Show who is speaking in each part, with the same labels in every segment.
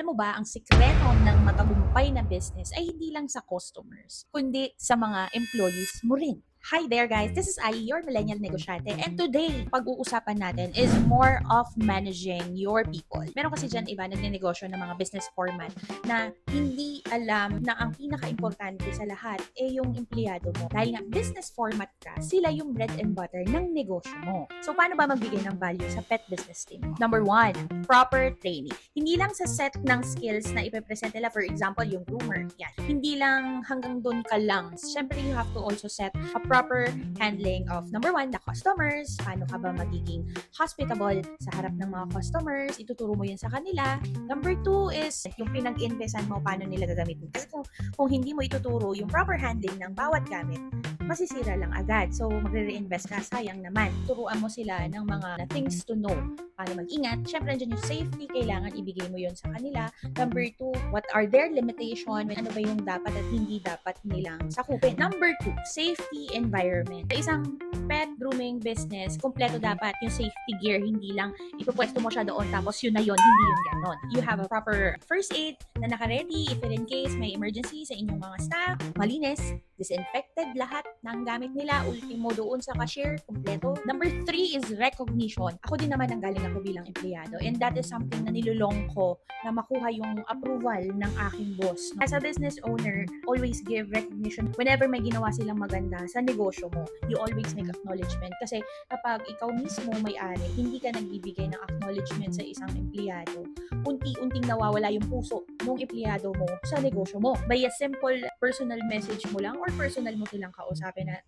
Speaker 1: Alam mo ba, ang sikreto ng matagumpay na business ay hindi lang sa customers, kundi sa mga employees mo rin. Hi there guys, this is Ai, your millennial negosyante, and today, pag-uusapan natin is more of managing your people. Meron kasi dyan iba nagnenegosyo ng mga business format na hindi alam na ang pinaka-importante sa lahat ay yung empleyado mo. Dahil nga business format ka, sila yung bread and butter ng negosyo mo. So paano ba magbigay ng value sa pet business team? Number one, proper training. Hindi lang sa set ng skills na ipepresent nila, for example, yung groomer. Yan. Hindi lang hanggang doon ka lang. Siyempre, you have to also set a proper handling of, number one, the customers. Paano ka ba magiging hospitable sa harap ng mga customers? Ituturo mo yun sa kanila. Number two is yung pinag-investan mo, paano nila gagamitin. Kasi kung hindi mo ituturo yung proper handling ng bawat gamit, masisira lang agad. So, magre-reinvest ka, sayang naman. Turuan mo sila ng mga things to know. Paano mag-ingat. Siyempre, andyan yung safety, kailangan ibigay mo yun sa kanila. Number two, what are their limitation? Ano ba yung dapat at hindi dapat nilang sakupin? Number two, safety environment. Sa isang pet grooming business, kompleto dapat yung safety gear. Hindi lang ipupwesto mo siya doon tapos yun na yun. Hindi yun ganon. You have a proper first aid na naka-ready if in case may emergency sa inyong mga staff. Malinis, disinfected lahat ng gamit nila. Ultimo doon sa cashier, kompleto. Number three is recognition. Ako din naman ang galing ako bilang empleyado, and that is something na nilulong ko na makuha yung approval ng aking boss. As a business owner, always give recognition whenever may ginawa silang maganda sa negosyo mo. You always make acknowledgement kasi kapag ikaw mismo may-ari, hindi ka nagbibigay ng acknowledgement sa isang empleyado, unti-unting nawawala yung puso ng empleyado mo sa negosyo mo. By a simple personal message mo lang or personal mo silang kausapin na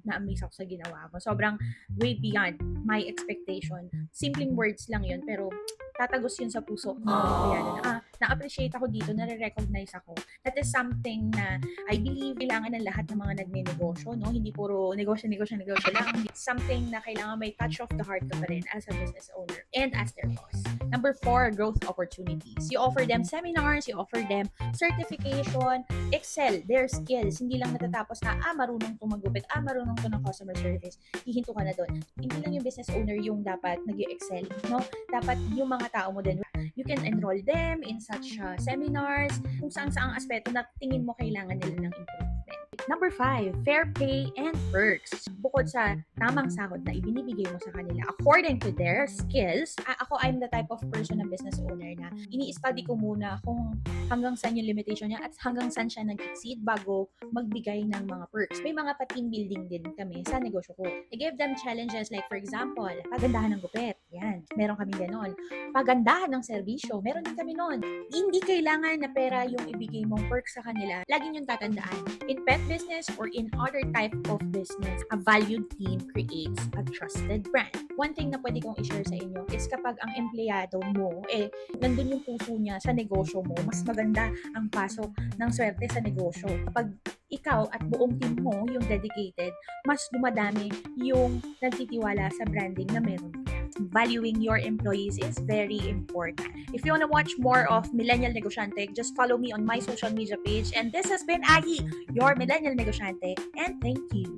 Speaker 1: na-amaze ako sa ginawa mo. Sobrang way beyond my expectation. Simpleng words lang yun, pero tatagos yun sa puso ng empleyado na, na-appreciate ako dito, nare-recognize ako. That is something na I believe kailangan ng lahat ng mga nagne-negosyo, no? Hindi puro negosyo lang. It's something na kailangan may touch of the heart ka pa rin as a business owner and as their boss. Number four, growth opportunities. You offer them seminars, you offer them certification, excel their skills. Hindi lang natatapos na, marunong to magupit, marunong to ng customer service. Hihinto ka na doon. Hindi lang yung business owner yung dapat nag-excel, no? Dapat yung mga tao mo din, you can enroll them in such seminars, kung saan-saang aspeto na tingin mo kailangan nila ng improvement. Number five, fair pay and perks. Bukod sa tamang sahod na ibinibigay mo sa kanila according to their skills, I'm the type of person na business owner na ini-study ko muna kung hanggang saan yung limitation niya at hanggang saan siya nag-exceed bago magbigay ng mga perks. May mga pa-team building din kami sa negosyo ko. I give them challenges like, for example, pagandahan ng gupit. Yan, meron kami ganon. Pagandahan ng serbisyo, meron din kami nun. Hindi kailangan na pera yung ibigay mong perks sa kanila. Laging yung tatandaan. In pet business or in other type of business, a valued team creates a trusted brand. One thing na pwede kong i-share sa inyo is kapag ang empleyado mo, nandun yung puso niya sa negosyo mo, mas maganda ang pasok ng swerte sa negosyo. Kapag ikaw at buong team mo yung dedicated, mas dumadami yung nagtitiwala sa branding na meron ka. Valuing your employees is very important. If you want to watch more of Millennial Negosyante, just follow me on my social media page. And this has been Agi, your Millennial Negosyante, and thank you.